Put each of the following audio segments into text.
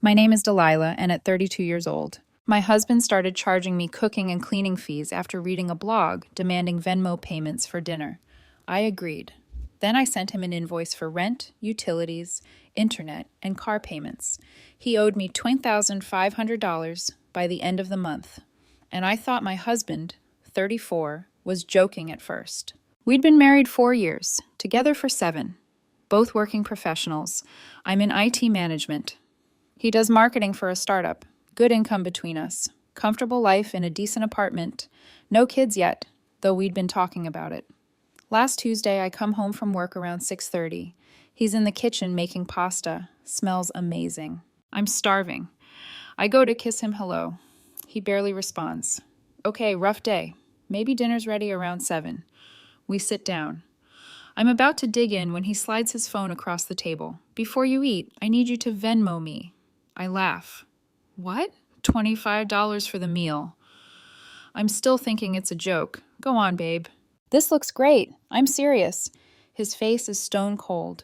My name is Delilah, and at 32 years old, my husband started charging me cooking and cleaning fees after reading a blog demanding Venmo payments for dinner. I agreed. Then I sent him an invoice for rent, utilities, internet, and car payments. He owed me $20,500 by the end of the month, and I thought my husband, 34, was joking at first. We'd been married 4 years, together for 7, both working professionals. I'm in IT management. He does marketing for a startup. Good income between us. Comfortable life in a decent apartment. No kids yet, though we'd been talking about it. Last Tuesday, I come home from work around 6:30. He's in the kitchen making pasta. Smells amazing. I'm starving. I go to kiss him hello. He barely responds. Okay, rough day. Maybe dinner's ready around 7. We sit down. I'm about to dig in when he slides his phone across the table. Before you eat, I need you to Venmo me. I laugh. What? $25 for the meal. I'm still thinking it's a joke. Go on, babe. This looks great. I'm serious. His face is stone cold.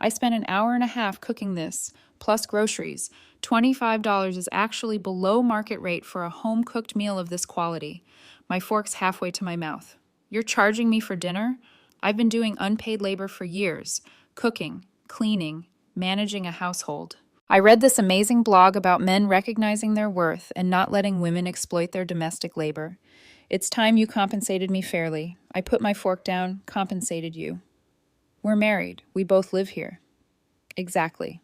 I spent an hour and a half cooking this, plus groceries. $25 is actually below market rate for a home-cooked meal of this quality. My fork's halfway to my mouth. You're charging me for dinner? I've been doing unpaid labor for years. Cooking, cleaning, managing a household. I read this amazing blog about men recognizing their worth and not letting women exploit their domestic labor. It's time you compensated me fairly. I put my fork down, compensated you. We're married. We both live here. Exactly.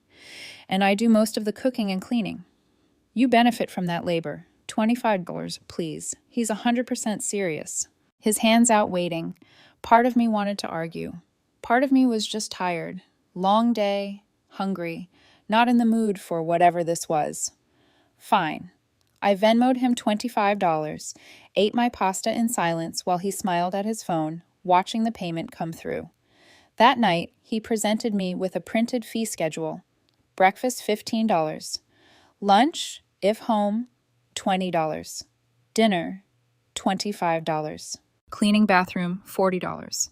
And I do most of the cooking and cleaning. You benefit from that labor. $25, please. He's 100% serious. His hands out waiting. Part of me wanted to argue. Part of me was just tired. Long day, hungry. Not in the mood for whatever this was. Fine. I Venmo'd him $25, ate my pasta in silence while he smiled at his phone, watching the payment come through. That night, he presented me with a printed fee schedule. Breakfast, $15. Lunch, if home, $20. Dinner, $25. Cleaning bathroom, $40.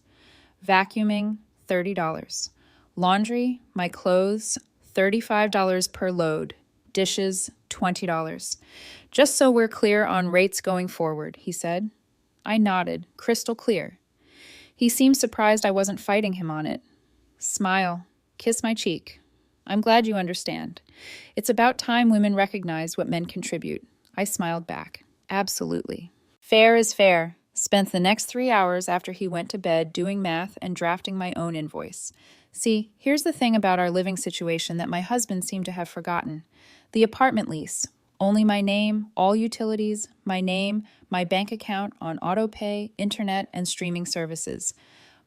Vacuuming, $30. Laundry, my clothes, $35 per load. Dishes, $20. Just so we're clear on rates going forward, he said. I nodded, crystal clear. He seemed surprised I wasn't fighting him on it. Smile, kiss my cheek. I'm glad you understand. It's about time women recognize what men contribute. I smiled back. Absolutely. Fair is fair. Spent the next 3 hours after he went to bed doing math and drafting my own invoice. See, here's the thing about our living situation that my husband seemed to have forgotten. The apartment lease. Only my name, all utilities, my name, my bank account on auto pay, internet, and streaming services.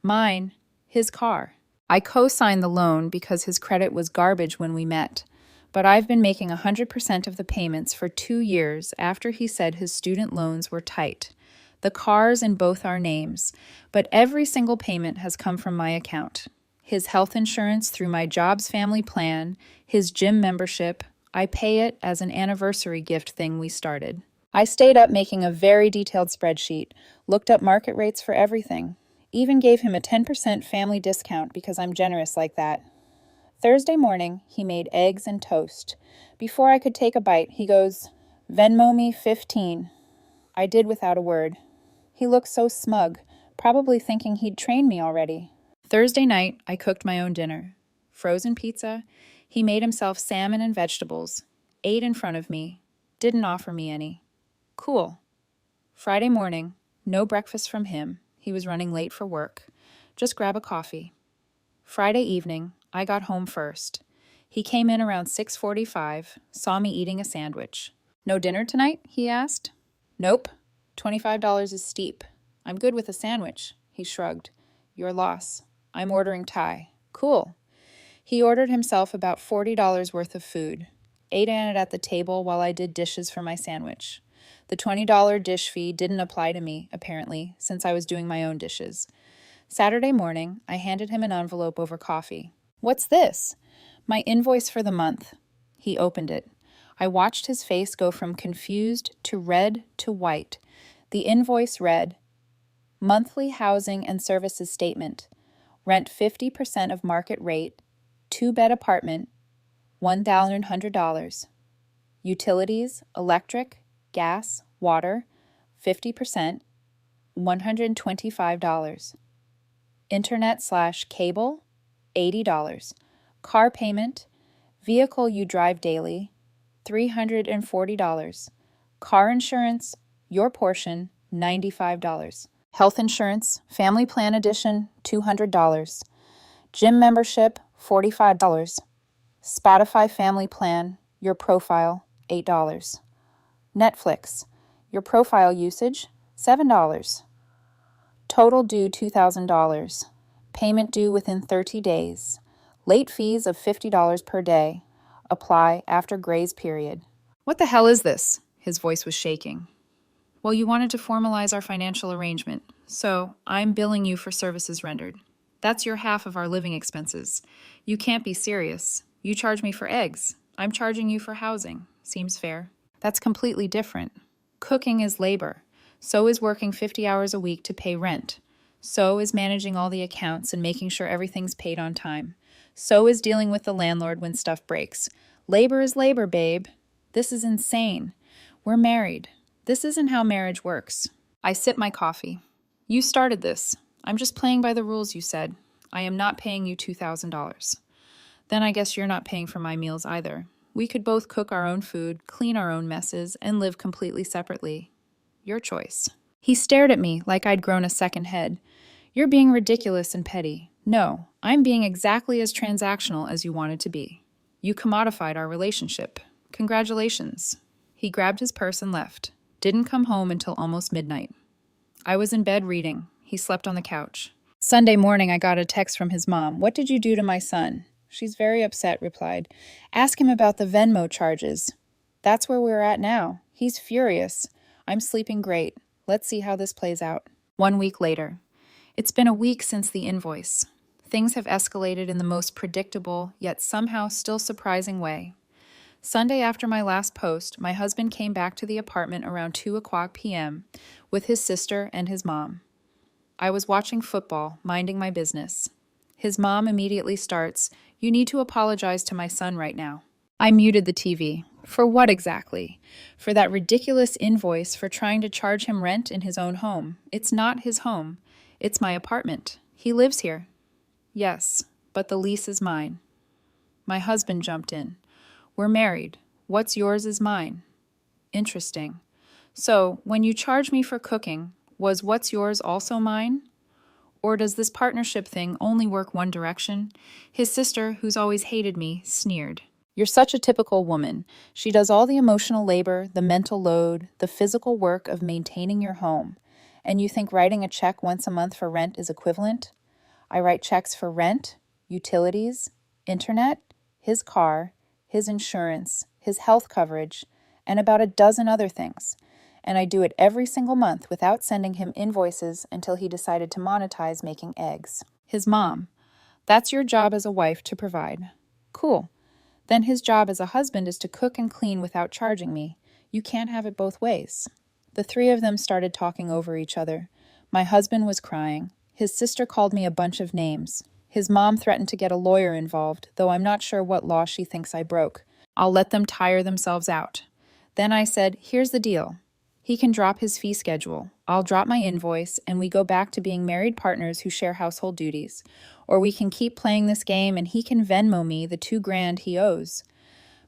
Mine, his car. I co-signed the loan because his credit was garbage when we met. But I've been making 100% of the payments for 2 years after he said his student loans were tight. The car's in both our names, but every single payment has come from my account. His health insurance through my job's family plan, his gym membership, I pay it as an anniversary gift thing we started. I stayed up making a very detailed spreadsheet, looked up market rates for everything, even gave him a 10% family discount because I'm generous like that. Thursday morning, he made eggs and toast. Before I could take a bite, he goes, Venmo me 15. I did without a word. He looked so smug, probably thinking he'd trained me already. Thursday night, I cooked my own dinner. Frozen pizza. He made himself salmon and vegetables. Ate in front of me. Didn't offer me any. Cool. Friday morning, no breakfast from him. He was running late for work. Just grab a coffee. Friday evening, I got home first. He came in around 6:45, saw me eating a sandwich. No dinner tonight? He asked. Nope. $25 is steep. I'm good with a sandwich. He shrugged. Your loss. I'm ordering Thai. Cool. He ordered himself about $40 worth of food. Ate on it at the table while I did dishes for my sandwich. The $20 dish fee didn't apply to me, apparently, since I was doing my own dishes. Saturday morning, I handed him an envelope over coffee. What's this? My invoice for the month. He opened it. I watched his face go from confused to red to white. The invoice read, Monthly housing and services statement. Rent 50% of market rate, 2-bed apartment, $1,100. Utilities, electric, gas, water, 50%, $125. Internet/cable, $80. Car payment, vehicle you drive daily, $340. Car insurance, your portion, $95. Health insurance, family plan edition, $200. Gym membership, $45. Spotify family plan, your profile, $8. Netflix, your profile usage, $7. Total due $2,000. Payment due within 30 days. Late fees of $50 per day. Apply after grace period. What the hell is this? His voice was shaking. Well, you wanted to formalize our financial arrangement, so I'm billing you for services rendered. That's your half of our living expenses. You can't be serious. You charge me for eggs. I'm charging you for housing. Seems fair. That's completely different. Cooking is labor. So is working 50 hours a week to pay rent. So is managing all the accounts and making sure everything's paid on time. So is dealing with the landlord when stuff breaks. Labor is labor, babe. This is insane. We're married. This isn't how marriage works. I sip my coffee. You started this. I'm just playing by the rules you said. I am not paying you $2,000. Then I guess you're not paying for my meals either. We could both cook our own food, clean our own messes, and live completely separately. Your choice. He stared at me like I'd grown a second head. You're being ridiculous and petty. No, I'm being exactly as transactional as you wanted to be. You commodified our relationship. Congratulations. He grabbed his purse and left. Didn't come home until almost midnight. I was in bed reading. He slept on the couch. Sunday morning, I got a text from his mom. What did you do to my son? She's very upset, replied. Ask him about the Venmo charges. That's where we're at now. He's furious. I'm sleeping great. Let's see how this plays out. 1 week later. It's been a week since the invoice. Things have escalated in the most predictable, yet somehow still surprising way. Sunday after my last post, my husband came back to the apartment around 2:00 p.m. with his sister and his mom. I was watching football, minding my business. His mom immediately starts, "You need to apologize to my son right now." I muted the TV. For what exactly? For that ridiculous invoice for trying to charge him rent in his own home. It's not his home. It's my apartment. He lives here. Yes, but the lease is mine. My husband jumped in. We're married. What's yours is mine. Interesting. So, when you charge me for cooking, was what's yours also mine? Or does this partnership thing only work one direction? His sister, who's always hated me, sneered. You're such a typical woman. She does all the emotional labor, the mental load, the physical work of maintaining your home. And you think writing a check once a month for rent is equivalent? I write checks for rent, utilities, internet, his car, his insurance, his health coverage, and about a dozen other things. And I do it every single month without sending him invoices until he decided to monetize making eggs. His mom. That's your job as a wife to provide. Cool. Then his job as a husband is to cook and clean without charging me. You can't have it both ways. The three of them started talking over each other. My husband was crying. His sister called me a bunch of names. His mom threatened to get a lawyer involved, though I'm not sure what law she thinks I broke. I'll let them tire themselves out. Then I said, here's the deal. He can drop his fee schedule. I'll drop my invoice, and we go back to being married partners who share household duties. Or we can keep playing this game, and he can Venmo me the $2,000 he owes.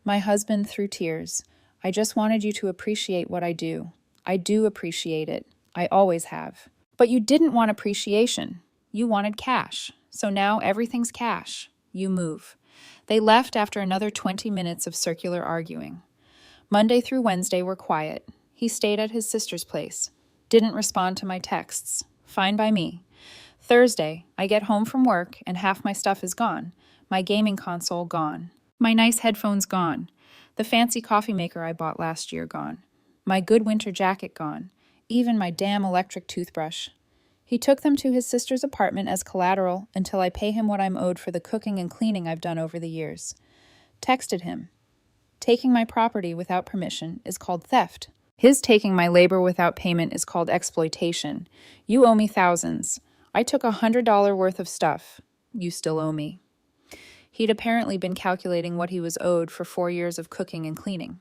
My husband threw tears. I just wanted you to appreciate what I do. I do appreciate it. I always have. But you didn't want appreciation. You wanted cash. So now everything's cash. You move. They left after another 20 minutes of circular arguing. Monday through Wednesday were quiet. He stayed at his sister's place. Didn't respond to my texts. Fine by me. Thursday, I get home from work and half my stuff is gone. My gaming console gone. My nice headphones gone. The fancy coffee maker I bought last year gone. My good winter jacket gone. Even my damn electric toothbrush. He took them to his sister's apartment as collateral until I pay him what I'm owed for the cooking and cleaning I've done over the years. Texted him. Taking my property without permission is called theft. His taking my labor without payment is called exploitation. You owe me thousands. I took $100 worth of stuff. You still owe me. He'd apparently been calculating what he was owed for 4 years of cooking and cleaning.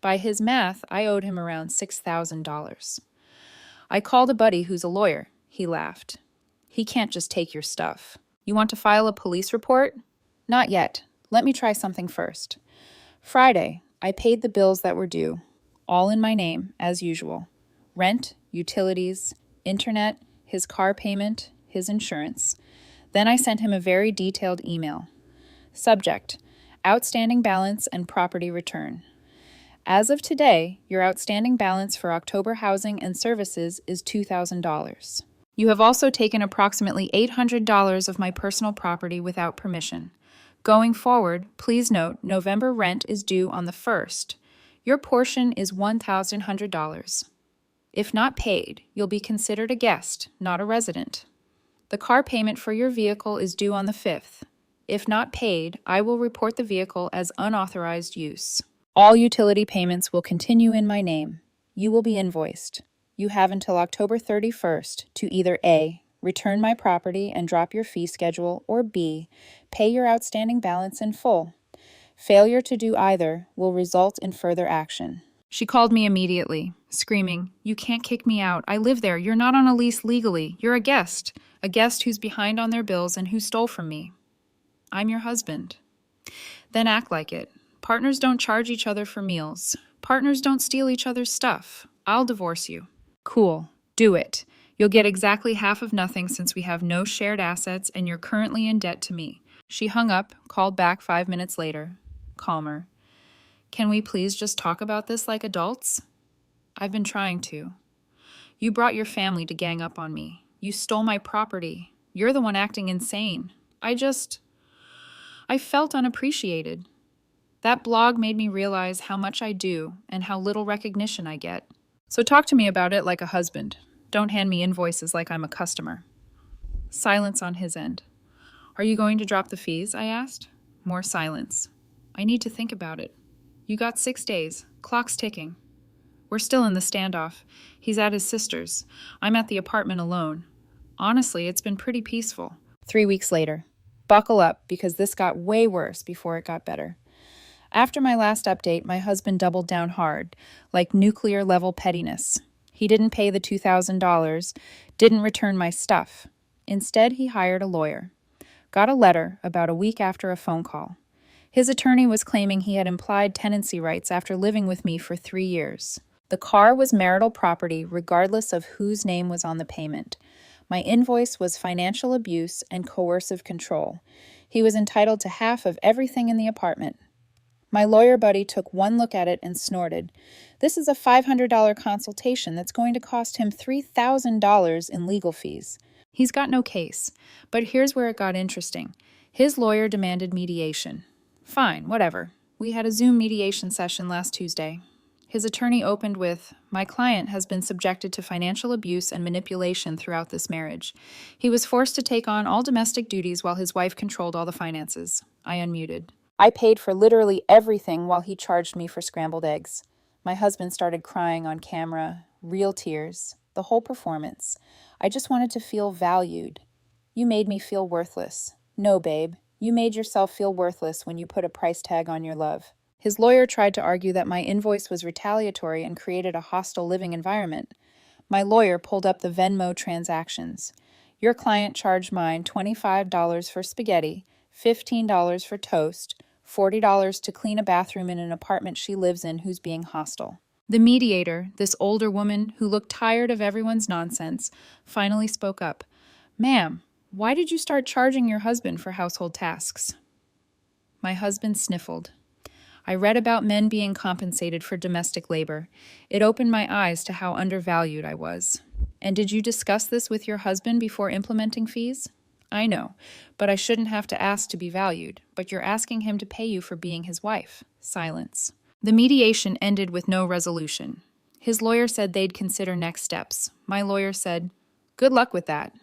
By his math, I owed him around $6,000. I called a buddy who's a lawyer. He laughed. He can't just take your stuff. You want to file a police report? Not yet. Let me try something first. Friday, I paid the bills that were due, all in my name, as usual. Rent, utilities, internet, his car payment, his insurance. Then I sent him a very detailed email. Subject: outstanding balance and property return. As of today, your outstanding balance for October housing and services is $2,000. You have also taken approximately $800 of my personal property without permission. Going forward, please note November rent is due on the 1st. Your portion is $1,100. If not paid, you'll be considered a guest, not a resident. The car payment for your vehicle is due on the 5th. If not paid, I will report the vehicle as unauthorized use. All utility payments will continue in my name. You will be invoiced. You have until October 31st to either A, return my property and drop your fee schedule, or B, pay your outstanding balance in full. Failure to do either will result in further action. She called me immediately, screaming, "You can't kick me out. I live there. You're not on a lease legally. You're a guest who's behind on their bills and who stole from me. I'm your husband." Then act like it. Partners don't charge each other for meals. Partners don't steal each other's stuff. I'll divorce you. Cool. Do it. You'll get exactly half of nothing since we have no shared assets and you're currently in debt to me. She hung up, called back 5 minutes later. Calmer. Can we please just talk about this like adults? I've been trying to. You brought your family to gang up on me. You stole my property. You're the one acting insane. I felt unappreciated. That blog made me realize how much I do and how little recognition I get. So talk to me about it like a husband. Don't hand me invoices like I'm a customer. Silence on his end. Are you going to drop the fees? I asked. More silence. I need to think about it. You got 6 days. Clock's ticking. We're still in the standoff. He's at his sister's. I'm at the apartment alone. Honestly, it's been pretty peaceful. 3 weeks later. Buckle up, because this got way worse before it got better. After my last update, my husband doubled down hard, like nuclear-level pettiness. He didn't pay the $2,000, didn't return my stuff. Instead, he hired a lawyer. Got a letter about a week after a phone call. His attorney was claiming he had implied tenancy rights after living with me for 3 years. The car was marital property regardless of whose name was on the payment. My invoice was financial abuse and coercive control. He was entitled to half of everything in the apartment. My lawyer buddy took one look at it and snorted. This is a $500 consultation that's going to cost him $3,000 in legal fees. He's got no case. But here's where it got interesting. His lawyer demanded mediation. Fine, whatever. We had a Zoom mediation session last Tuesday. His attorney opened with, "My client has been subjected to financial abuse and manipulation throughout this marriage. He was forced to take on all domestic duties while his wife controlled all the finances." I unmuted. I paid for literally everything while he charged me for scrambled eggs. My husband started crying on camera, real tears, the whole performance. I just wanted to feel valued. "You made me feel worthless." "No, babe. You made yourself feel worthless when you put a price tag on your love." His lawyer tried to argue that my invoice was retaliatory and created a hostile living environment. My lawyer pulled up the Venmo transactions. Your client charged mine $25 for spaghetti, $15 for toast, $40 to clean a bathroom in an apartment she lives in who's being hostile. The mediator, this older woman who looked tired of everyone's nonsense, finally spoke up. "Ma'am, why did you start charging your husband for household tasks?" My husband sniffled. I read about men being compensated for domestic labor. It opened my eyes to how undervalued I was. "And did you discuss this with your husband before implementing fees?" "I know, but I shouldn't have to ask to be valued. But you're asking him to pay you for being his wife." Silence. The mediation ended with no resolution. His lawyer said they'd consider next steps. My lawyer said, "Good luck with that."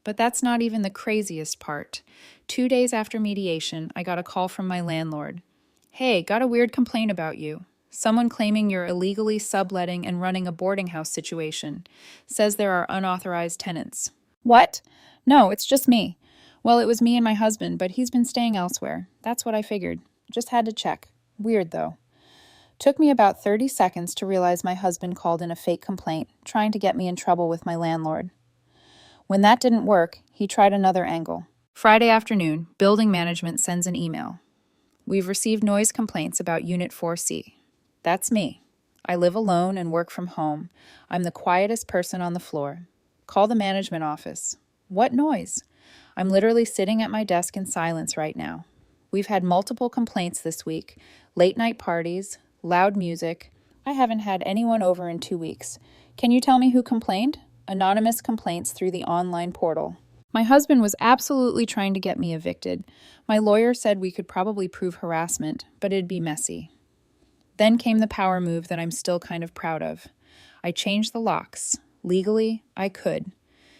But that's not even the craziest part. 2 days after mediation, I got a call from my landlord. "Hey, got a weird complaint about you. Someone claiming you're illegally subletting and running a boarding house situation. Says there are unauthorized tenants." "What? No, it's just me." "Well, it was me and my husband, but he's been staying elsewhere. That's what I figured. Just had to check. Weird, though." Took me about 30 seconds to realize my husband called in a fake complaint, trying to get me in trouble with my landlord. When that didn't work, he tried another angle. Friday afternoon, building management sends an email. We've received noise complaints about Unit 4C. That's me. I live alone and work from home. I'm the quietest person on the floor. Call the management office. What noise? I'm literally sitting at my desk in silence right now. We've had multiple complaints this week, late night parties, loud music. I haven't had anyone over in 2 weeks. Can you tell me who complained? Anonymous complaints through the online portal. My husband was absolutely trying to get me evicted. My lawyer said we could probably prove harassment, but it'd be messy. Then came the power move that I'm still kind of proud of. I changed the locks. Legally, I could.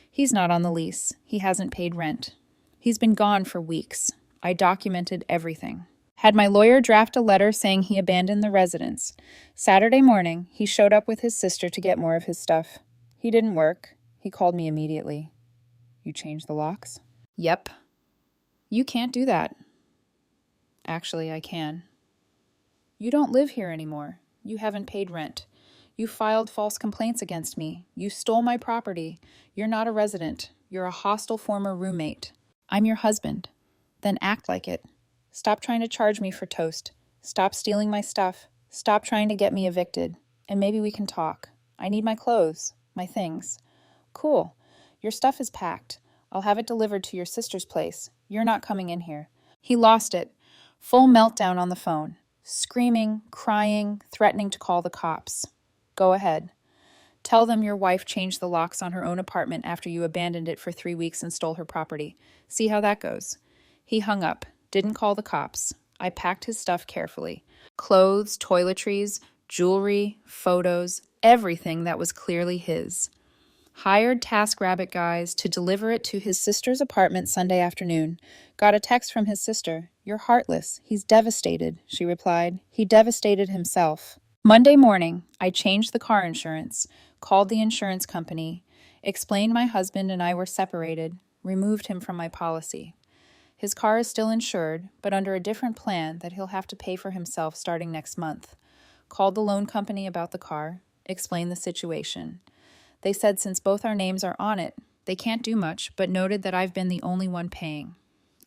He's not on the lease. He hasn't paid rent. He's been gone for weeks. I documented everything. Had my lawyer draft a letter saying he abandoned the residence. Saturday morning, he showed up with his sister to get more of his stuff. He didn't work. He called me immediately. You changed the locks? Yep. You can't do that. Actually, I can. You don't live here anymore. You haven't paid rent. You filed false complaints against me. You stole my property. You're not a resident. You're a hostile former roommate. I'm your husband. Then act like it. Stop trying to charge me for toast. Stop stealing my stuff. Stop trying to get me evicted. And maybe we can talk. I need my clothes, my things. Cool. Your stuff is packed. I'll have it delivered to your sister's place. You're not coming in here. He lost it. Full meltdown on the phone. Screaming, crying, threatening to call the cops. Go ahead. Tell them your wife changed the locks on her own apartment after you abandoned it for 3 weeks and stole her property. See how that goes. He hung up, didn't call the cops. I packed his stuff carefully. Clothes, toiletries, jewelry, photos, everything that was clearly his. Hired TaskRabbit guys to deliver it to his sister's apartment Sunday afternoon. Got a text from his sister. You're heartless. He's devastated, she replied. He devastated himself. Monday morning, I changed the car insurance, called the insurance company, explained my husband and I were separated, removed him from my policy. His car is still insured, but under a different plan that he'll have to pay for himself starting next month. Called the loan company about the car, explained the situation. They said since both our names are on it, they can't do much, but noted that I've been the only one paying.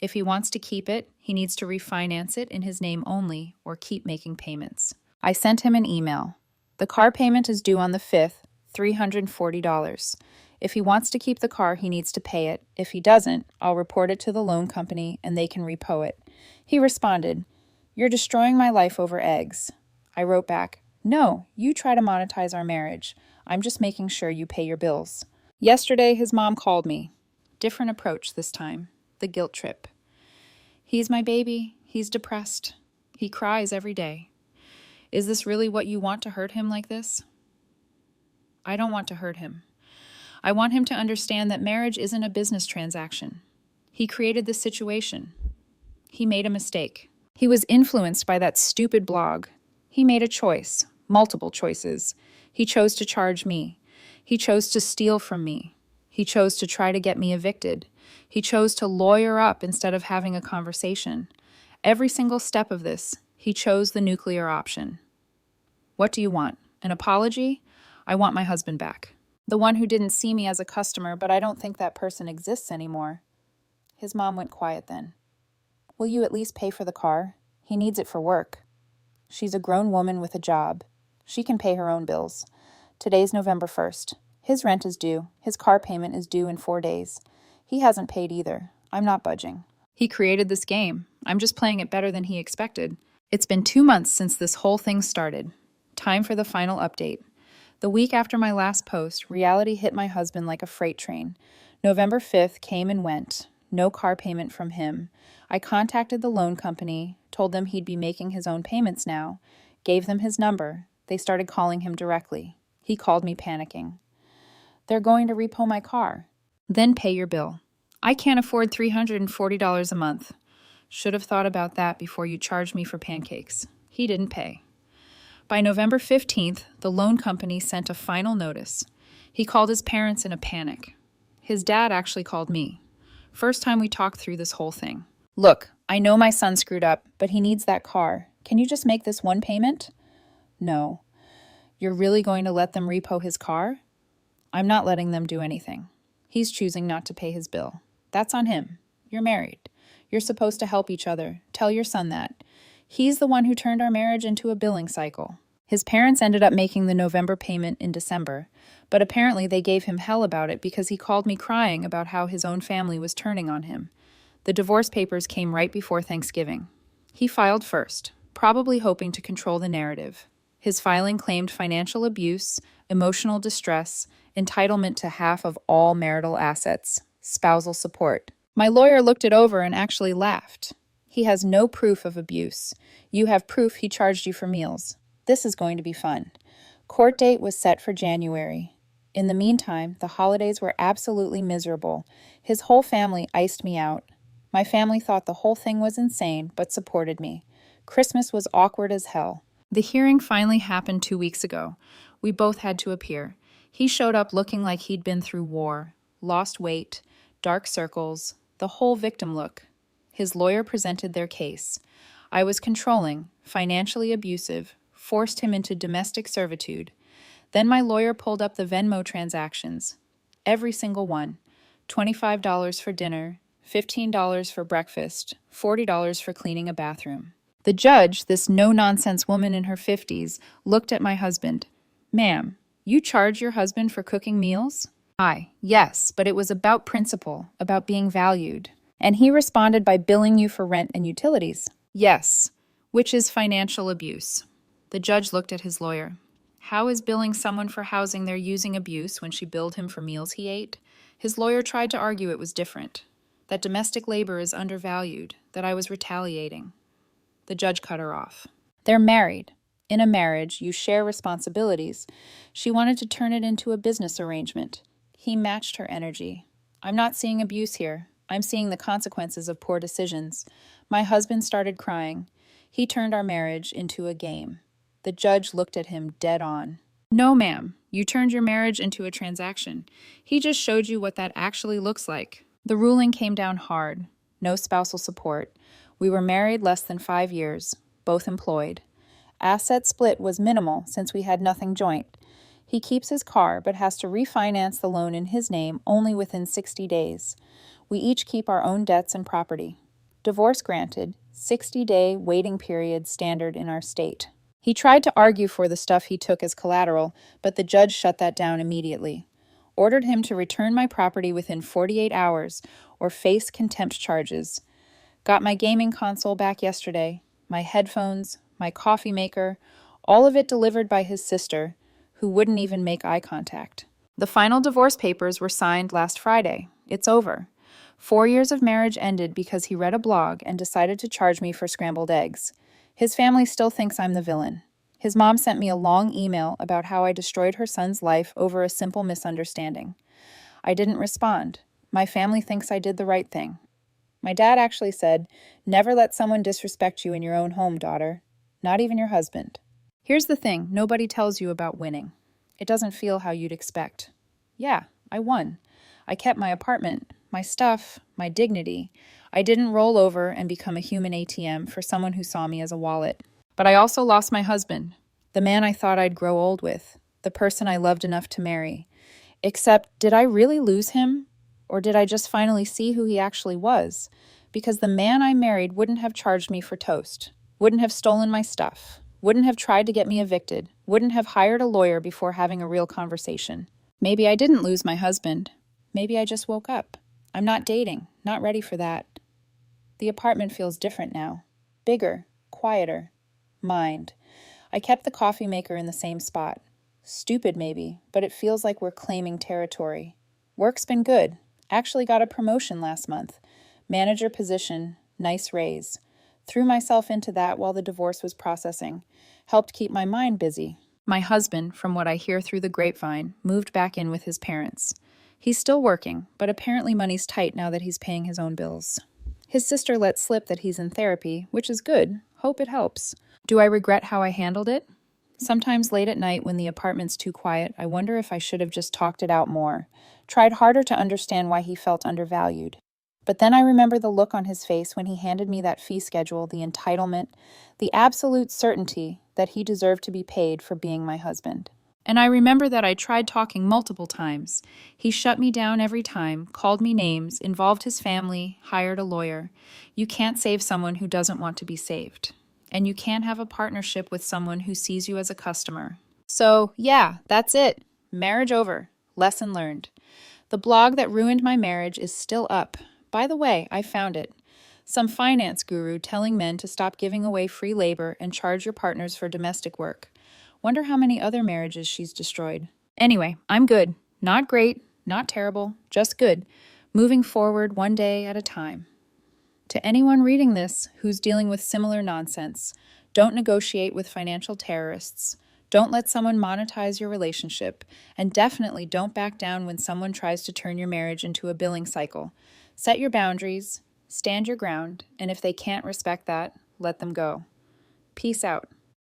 If he wants to keep it, he needs to refinance it in his name only or keep making payments. I sent him an email. The car payment is due on the 5th, $340. If he wants to keep the car, he needs to pay it. If he doesn't, I'll report it to the loan company and they can repo it. He responded, You're destroying my life over eggs. I wrote back, No, you try to monetize our marriage. I'm just making sure you pay your bills. Yesterday, his mom called me. Different approach this time. The guilt trip. He's my baby. He's depressed. He cries every day. Is this really what you want to hurt him like this? I don't want to hurt him. I want him to understand that marriage isn't a business transaction. He created this situation. He made a mistake. He was influenced by that stupid blog. He made a choice, multiple choices. He chose to charge me. He chose to steal from me. He chose to try to get me evicted. He chose to lawyer up instead of having a conversation. Every single step of this, he chose the nuclear option. What do you want? An apology? I want my husband back. The one who didn't see me as a customer, but I don't think that person exists anymore. His mom went quiet then. Will you at least pay for the car? He needs it for work. She's a grown woman with a job. She can pay her own bills. Today's November 1st. His rent is due. His car payment is due in 4 days. He hasn't paid either. I'm not budging. He created this game. I'm just playing it better than he expected. It's been 2 months since this whole thing started. Time for the final update. The week after my last post, reality hit my husband like a freight train. November 5th came and went. No car payment from him. I contacted the loan company, told them he'd be making his own payments now, gave them his number. They started calling him directly. He called me panicking. They're going to repo my car. Then pay your bill. I can't afford $340 a month. Should have thought about that before you charged me for pancakes. He didn't pay. By November 15th, the loan company sent a final notice. He called his parents in a panic. His dad actually called me. First time we talked through this whole thing. Look, I know my son screwed up, but he needs that car. Can you just make this one payment? No. You're really going to let them repo his car? I'm not letting them do anything. He's choosing not to pay his bill. That's on him. You're married. You're supposed to help each other. Tell your son that. He's the one who turned our marriage into a billing cycle. His parents ended up making the November payment in December, but apparently they gave him hell about it because he called me crying about how his own family was turning on him. The divorce papers came right before Thanksgiving. He filed first, probably hoping to control the narrative. His filing claimed financial abuse, emotional distress, entitlement to half of all marital assets, spousal support. My lawyer looked it over and actually laughed. He has no proof of abuse. You have proof he charged you for meals. This is going to be fun. Court date was set for January. In the meantime, the holidays were absolutely miserable. His whole family iced me out. My family thought the whole thing was insane, but supported me. Christmas was awkward as hell. The hearing finally happened 2 weeks ago. We both had to appear. He showed up looking like he'd been through war, lost weight, dark circles, the whole victim look. His lawyer presented their case. I was controlling, financially abusive, forced him into domestic servitude. Then my lawyer pulled up the Venmo transactions. Every single one. $25 for dinner, $15 for breakfast, $40 for cleaning a bathroom. The judge, this no-nonsense woman in her 50s, looked at my husband. Ma'am, you charge your husband for cooking meals? Yes, but it was about principle, about being valued. And he responded by billing you for rent and utilities. Yes, which is financial abuse. The judge looked at his lawyer. How is billing someone for housing they're using abuse when she billed him for meals he ate? His lawyer tried to argue it was different, that domestic labor is undervalued, that I was retaliating. The judge cut her off. They're married. In a marriage, you share responsibilities. She wanted to turn it into a business arrangement. He matched her energy. I'm not seeing abuse here. I'm seeing the consequences of poor decisions. My husband started crying. He turned our marriage into a game. The judge looked at him dead on. No, ma'am. You turned your marriage into a transaction. He just showed you what that actually looks like. The ruling came down hard. No spousal support. We were married less than 5 years, both employed. Asset split was minimal since we had nothing joint. He keeps his car but has to refinance the loan in his name only within 60 days. We each keep our own debts and property. Divorce granted, 60-day waiting period standard in our state. He tried to argue for the stuff he took as collateral, but the judge shut that down immediately. Ordered him to return my property within 48 hours or face contempt charges. Got my gaming console back yesterday, my headphones, my coffee maker, all of it delivered by his sister, who wouldn't even make eye contact. The final divorce papers were signed last Friday. It's over. 4 years of marriage ended because he read a blog and decided to charge me for scrambled eggs. His family still thinks I'm the villain. His mom sent me a long email about how I destroyed her son's life over a simple misunderstanding. I didn't respond. My family thinks I did the right thing. My dad actually said, "Never let someone disrespect you in your own home, daughter. Not even your husband." Here's the thing nobody tells you about winning. It doesn't feel how you'd expect. Yeah, I won. I kept my apartment, my stuff, my dignity. I didn't roll over and become a human ATM for someone who saw me as a wallet. But I also lost my husband, the man I thought I'd grow old with, the person I loved enough to marry. Except, did I really lose him? Or did I just finally see who he actually was? Because the man I married wouldn't have charged me for toast, wouldn't have stolen my stuff, wouldn't have tried to get me evicted, wouldn't have hired a lawyer before having a real conversation. Maybe I didn't lose my husband. Maybe I just woke up. I'm not dating, not ready for that. The apartment feels different now. Bigger, quieter. Mind. I kept the coffee maker in the same spot. Stupid maybe, but it feels like we're claiming territory. Work's been good. Actually got a promotion last month. Manager position, nice raise. Threw myself into that while the divorce was processing. Helped keep my mind busy. My husband, from what I hear through the grapevine, moved back in with his parents. He's still working, but apparently money's tight now that he's paying his own bills. His sister let slip that he's in therapy, which is good. Hope it helps. Do I regret how I handled it? Sometimes late at night when the apartment's too quiet, I wonder if I should have just talked it out more. Tried harder to understand why he felt undervalued. But then I remember the look on his face when he handed me that fee schedule, the entitlement, the absolute certainty that he deserved to be paid for being my husband. And I remember that I tried talking multiple times. He shut me down every time, called me names, involved his family, hired a lawyer. You can't save someone who doesn't want to be saved. And you can't have a partnership with someone who sees you as a customer. So, yeah, that's it. Marriage over. Lesson learned. The blog that ruined my marriage is still up. By the way, I found it. Some finance guru telling men to stop giving away free labor and charge your partners for domestic work. Wonder how many other marriages she's destroyed. Anyway, I'm good. Not great, not terrible, just good. Moving forward one day at a time. To anyone reading this who's dealing with similar nonsense, don't negotiate with financial terrorists. Don't let someone monetize your relationship. And definitely don't back down when someone tries to turn your marriage into a billing cycle. Set your boundaries, stand your ground, and if they can't respect that, let them go. Peace out.